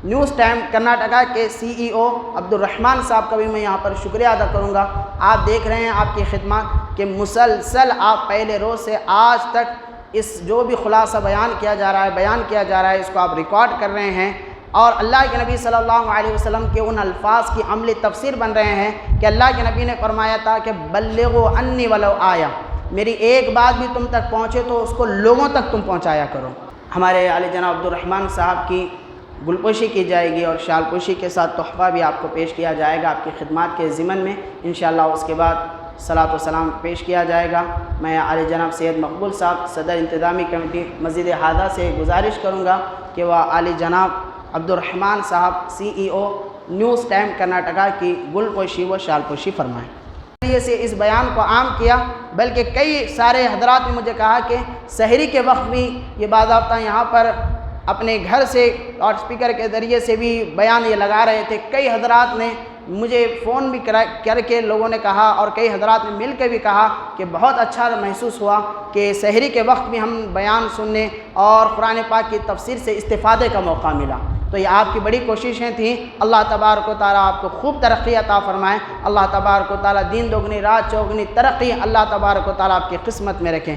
News time Karnataka کے CEO عبد الرحمن صاحب کا بھی میں یہاں پر شکریہ ادا کروں گا۔ آپ دیکھ رہے ہیں آپ کی خدمات کہ مسلسل آپ پہلے روز سے آج تک اس جو بھی خلاصہ بیان کیا جا رہا ہے اس کو آپ ریکارڈ کر رہے ہیں، اور اللہ کے نبی صلی اللہ علیہ وسلم کے ان الفاظ کی عملی تفسیر بن رہے ہیں کہ اللہ کے نبی نے فرمایا تھا کہ بلغوا انی ولو آیا، میری ایک بات بھی تم تک پہنچے تو اس کو لوگوں تک تم پہنچایا کرو۔ ہمارے علی جناب عبد الرحمن صاحب کی گلپوشی کی جائے گی اور شال پوشی کے ساتھ تحفہ بھی آپ کو پیش کیا جائے گا آپ کی خدمات کے ضمن میں انشاءاللہ۔ اس کے بعد صلاۃ و سلام پیش کیا جائے گا۔ میں علی جناب سید مقبول صاحب صدر انتظامی کمیٹی مسجد ہادہ سے گزارش کروں گا کہ وہ علی جناب عبد الرحمن صاحب CEO نیوز ٹائم کرناٹکا کی گل پوشی و شال پوشی فرمائیں۔ سے اس بیان کو عام کیا، بلکہ کئی سارے حضرات نے مجھے کہا کہ سحری کے وقت بھی یہ باضابطہ یہاں پر اپنے گھر سے لاؤڈ اسپیکر کے ذریعے سے بھی بیان یہ لگا رہے تھے۔ کئی حضرات نے مجھے فون بھی کر کے لوگوں نے کہا اور کئی حضرات نے مل کے بھی کہا کہ بہت اچھا محسوس ہوا کہ سحری کے وقت بھی ہم بیان سننے اور قرآن پاک کی تفسیر سے استفادے کا موقع ملا۔ تو یہ آپ کی بڑی کوششیں تھیں۔ اللہ تبارک و تعالیٰ آپ کو خوب ترقی عطا فرمائے۔ اللہ تبارک و تعالیٰ دین دوگنی رات چوگنی ترقی اللہ تبارک و تعالیٰ آپ کی قسمت میں رکھیں۔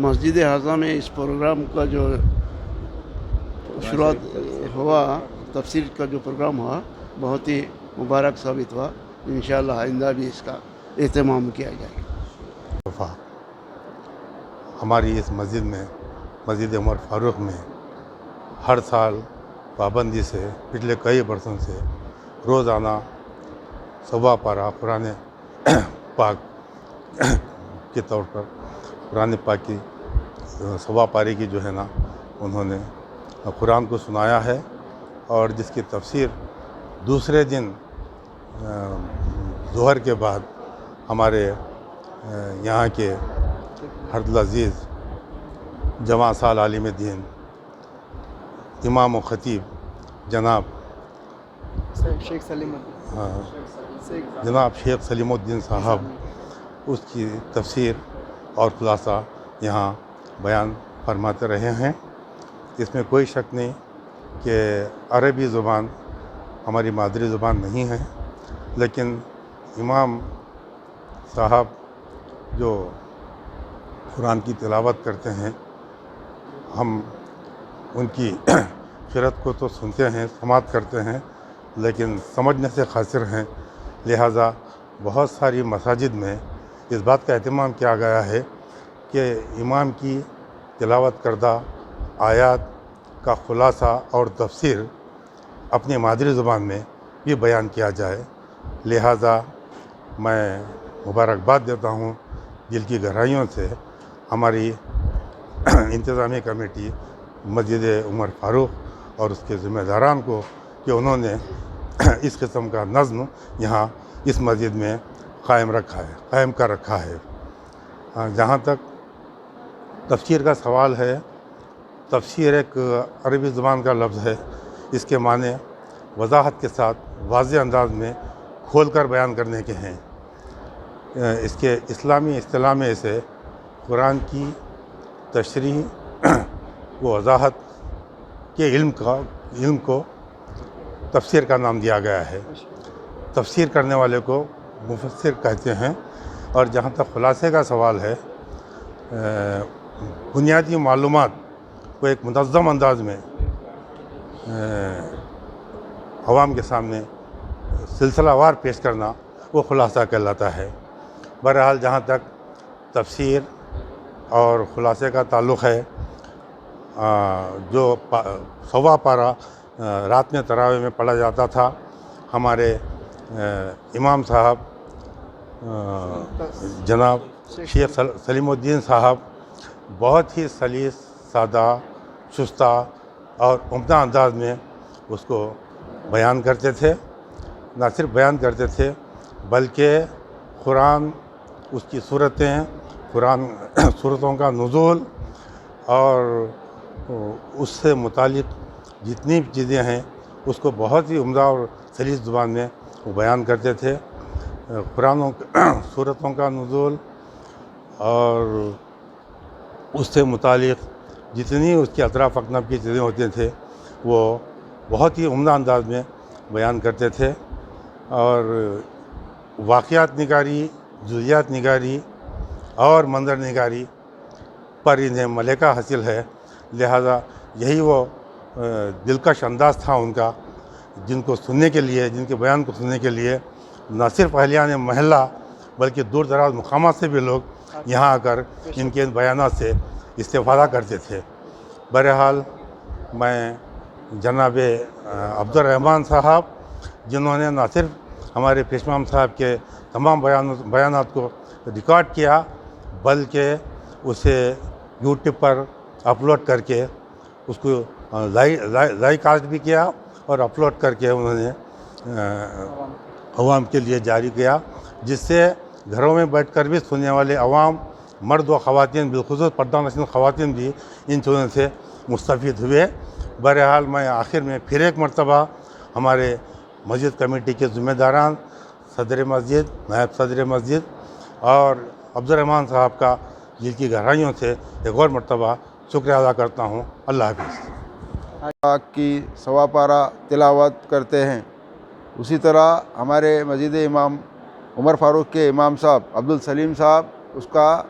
مسجد ہادہ میں اس پروگرام کا جو شروعات ہوا، تفسیر کا جو پروگرام ہوا، بہت ہی مبارک ثابت ہوا۔ انشاءاللہ آئندہ بھی اس کا اہتمام کیا جائے گا۔ ہماری اس مسجد میں، مسجد عمر فاروق میں ہر سال پابندی سے پچھلے کئی برسوں سے روزانہ سوا پارہ قرآن پاک کے طور پر قرآن پاک کی سوا پارے کی جو ہے نا انہوں نے قرآن کو سنایا ہے، اور جس کی تفسیر دوسرے دن ظہر کے بعد ہمارے یہاں کے حضرت العزیز جواں سال عالم دین امام و خطیب جناب شیخ سلیم الدین صاحب اس کی تفسیر اور خلاصہ یہاں بیان فرماتے رہے ہیں۔ اس میں کوئی شک نہیں کہ عربی زبان ہماری مادری زبان نہیں ہے، لیکن امام صاحب جو قرآن کی تلاوت کرتے ہیں ہم ان کی قرأت کو تو سنتے ہیں، سماعت کرتے ہیں، لیکن سمجھنے سے قاصر ہیں۔ لہٰذا بہت ساری مساجد میں اس بات کا اہتمام کیا گیا ہے کہ امام کی تلاوت کردہ آیات کا خلاصہ اور تفسیر اپنی مادری زبان میں بھی بیان کیا جائے۔ لہٰذا میں مبارکباد دیتا ہوں دل کی گہرائیوں سے ہماری انتظامی کمیٹی مسجد عمر فاروق اور اس کے ذمہ داران کو کہ انہوں نے اس قسم کا نظم یہاں اس مسجد میں قائم کر رکھا ہے۔ جہاں تک تفسیر کا سوال ہے، تفسیر ایک عربی زبان کا لفظ ہے، اس کے معنی وضاحت کے ساتھ واضح انداز میں کھول کر بیان کرنے کے ہیں۔ اس کے اسلامی اصطلاح میں اسے قرآن کی تشریح و وضاحت کے علم کو تفسیر کا نام دیا گیا ہے۔ تفسیر کرنے والے کو مفسر کہتے ہیں۔ اور جہاں تک خلاصے کا سوال ہے، بنیادی معلومات کو ایک منظم انداز میں عوام کے سامنے سلسلہ وار پیش کرنا وہ خلاصہ کہلاتا ہے۔ بہرحال جہاں تک تفسیر اور خلاصے کا تعلق ہے، جو سوا پارہ رات میں تراویح میں پڑھا جاتا تھا، ہمارے امام صاحب جناب شیخ سلیم الدین صاحب بہت ہی سلیس، سادہ، شستہ اور عمدہ انداز میں اس کو بیان کرتے تھے۔ نہ صرف بیان کرتے تھے بلکہ قرآن، اس کی صورتوں کا نزول اور اس سے متعلق جتنی بھی چیزیں ہیں اس کو بہت ہی عمدہ اور سلیس زبان میں وہ بیان کرتے تھے۔ صورتوں کا نزول اور اس سے متعلق جتنی اس کے اطراف اکناف کی چیزیں ہوتی تھے وہ بہت ہی عمدہ انداز میں بیان کرتے تھے، اور واقعات نگاری، جزیات نگاری اور منظر نگاری پر انہیں ملکہ حاصل ہے، لہذا یہی وہ دلکش انداز تھا ان کا، جن کو سننے کے لیے، جن کے بیان کو سننے کے لیے نہ صرف اہلیان محلہ بلکہ دور دراز مقامات سے بھی لوگ یہاں آ کر ان کے بیانات سے استفادہ کرتے تھے۔ بہرحال میں جناب عبدالرحمن صاحب، جنہوں نے نہ صرف ہمارے پیشمام صاحب کے تمام بیانات کو ریکارڈ کیا بلکہ اسے یوٹیوب پر اپلوڈ کر کے اس کو لائیو کاسٹ بھی کیا اور اپلوڈ کر کے انہوں نے عوام کے لیے جاری کیا، جس سے گھروں میں بیٹھ کر بھی سننے والے عوام، مرد و خواتین، بالخصوص پردہ نشین خواتین بھی ان چیزوں سے مستفید ہوئے۔ بہرحال میں آخر میں پھر ایک مرتبہ ہمارے مسجد کمیٹی کے ذمہ داران، صدر مسجد، نائب صدر مسجد اور عبدالرحمن صاحب کا دل کی گہرائیوں سے ایک اور مرتبہ شکریہ ادا کرتا ہوں۔ اللہ حافظ۔ پاک کی سوا پارہ تلاوت کرتے ہیں، اسی طرح ہمارے مسجد امام عمر فاروق کے امام صاحب عبدالسلیم صاحب اس کا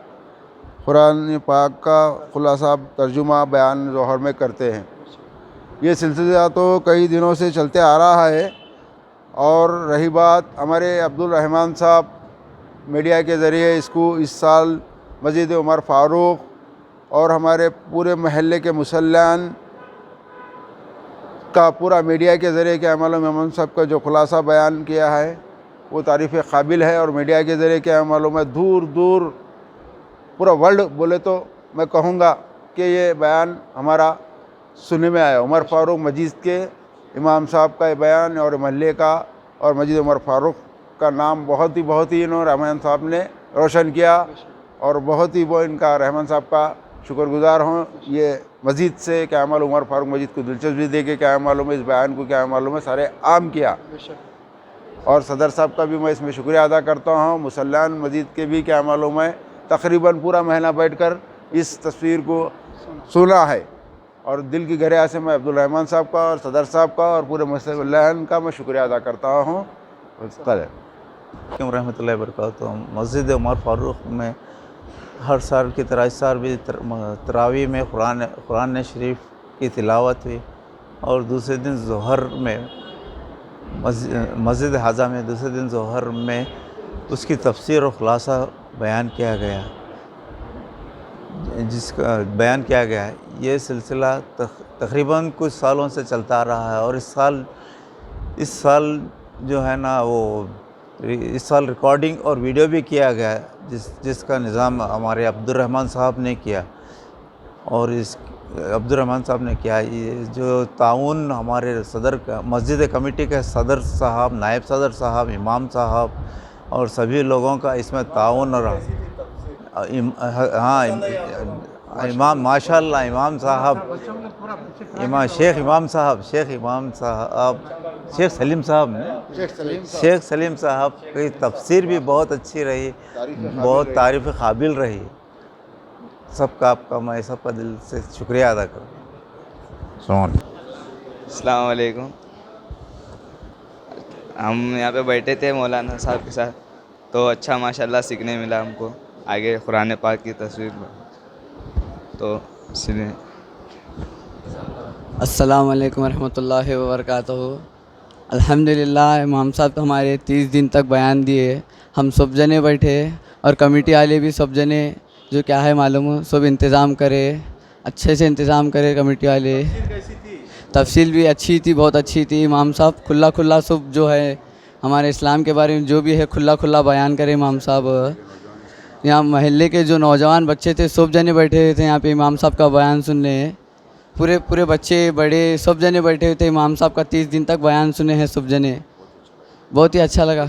قرآن پاک کا خلاصہ ترجمہ بیان ظہر میں کرتے ہیں۔ یہ سلسلہ تو کئی دنوں سے چلتے آ رہا ہے، اور رہی بات ہمارے عبدالرحمن صاحب میڈیا کے ذریعے اس کو اس سال مسجد عمر فاروق اور ہمارے پورے محلے کے مسلمان کا پورا میڈیا کے ذریعے کیا معلوم امام صاحب کا جو خلاصہ بیان کیا ہے وہ تعریف قابل ہے، اور میڈیا کے ذریعے کیا معلوم ہے دور دور پورا ورلڈ بولے تو میں کہوں گا کہ یہ بیان ہمارا سننے میں آیا۔ عمر فاروق مسجد کے امام صاحب کا یہ بیان اور محلے کا اور مسجد عمر فاروق کا نام بہت ہی انہوں رحمان صاحب نے روشن کیا، اور بہت ہی وہ ان کا رحمان صاحب کا شکر گزار ہوں۔ یہ مسجد سے کیا معلوم عمر فاروق مسجد کو دلچسپی دے کے کیا معلوم ہے اس بیان کو کیا معلوم ہے سارے عام کیا، اور صدر صاحب کا بھی میں اس میں شکریہ ادا کرتا ہوں۔ مسلمان مسجد کے بھی کیا معلوم ہے تقریباً پورا مہینہ بیٹھ کر اس تصویر کو سنا ہے، اور دل کی گہرائیوں سے میں عبدالرحمن صاحب کا اور صدر صاحب کا اور پورے مسلمان کا میں شکریہ ادا کرتا ہوں۔ رحمۃ اللہ وبرکاتہ۔ مسجد عمر فاروق میں ہر سال کی طرح اس سال بھی تراویح میں قرآن شریف کی تلاوت ہوئی، اور دوسرے دن ظہر میں مسجد حاضہ میں دوسرے دن ظہر میں اس کی تفسیر اور خلاصہ بیان کیا گیا، جس کا بیان کیا گیا ہے۔ یہ سلسلہ تقریباً کچھ سالوں سے چلتا آ رہا ہے، اور اس سال جو ہے نا وہ اس سال ریکارڈنگ اور ویڈیو بھی کیا گیا ہے، جس کا نظام ہمارے عبدالرحمن صاحب نے کیا، اور اس عبدالرحمن صاحب نے کیا۔ یہ جو تعاون ہمارے صدر کا مسجد کمیٹی کے صدر صاحب، نائب صدر صاحب، امام صاحب اور سبھی لوگوں کا اس میں تعاون، اور ہاں امام ماشاء اللہ امام صاحب، شیخ سلیم صاحب کی تفسیر بھی بہت اچھی رہی، بہت تعریف قابل رہی۔ سب کا آپ کا میں سب کا دل سے شکریہ ادا کروں۔ السلام علیکم۔ ہم یہاں پہ بیٹھے تھے مولانا صاحب کے ساتھ، تو اچھا ماشاءاللہ سیکھنے ملا ہم کو آگے قرآن پاک کی تصویر میں، تو اس لیے السلام علیکم ورحمۃ اللہ وبرکاتہ۔ الحمدللہ امام صاحب ہمارے 30 دن تک بیان دیے، ہم سب جنے بیٹھے، اور کمیٹی والے بھی سب جنے جو کیا ہے معلوم ہو سب انتظام کرے، اچھے سے انتظام کرے کمیٹی والے۔ تفصیل بھی اچھی تھی، بہت اچھی تھی۔ امام صاحب کھلا سب جو ہے ہمارے اسلام کے بارے میں جو بھی ہے کھلا بیان کرے امام صاحب۔ یہاں محلے کے جو نوجوان بچے تھے سب جنے بیٹھے تھے یہاں پہ امام صاحب کا بیان سننے، پورے بچے بڑے سب جنے بیٹھے ہوئے تھے، امام صاحب کا 30 دن تک بیان سنے ہیں سب جنے، بہت ہی اچھا لگا۔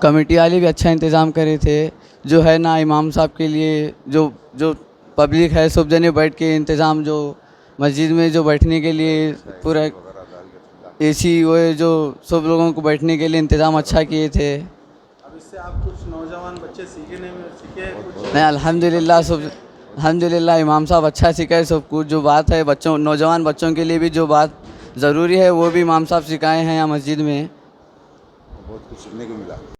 کمیٹی والے بھی اچھا انتظام کرے تھے، جو ہے نا امام صاحب کے لیے جو پبلک ہے سب جنے بیٹھ کے انتظام، جو مسجد میں جو بیٹھنے کے لیے پورا اے سی وہ جو سب لوگوں کو بیٹھنے کے لیے انتظام اچھا کیے تھے۔ اب اس سے آپ کچھ نوجوان بچے سیکھے نہیں الحمدللہ امام صاحب اچھا سکھائے سب کچھ، جو بات ہے نوجوان بچوں کے لیے بھی جو بات ضروری ہے وہ بھی امام صاحب سکھائے ہیں یہاں مسجد میں. بہت کچھ سیکھنے کو ملا.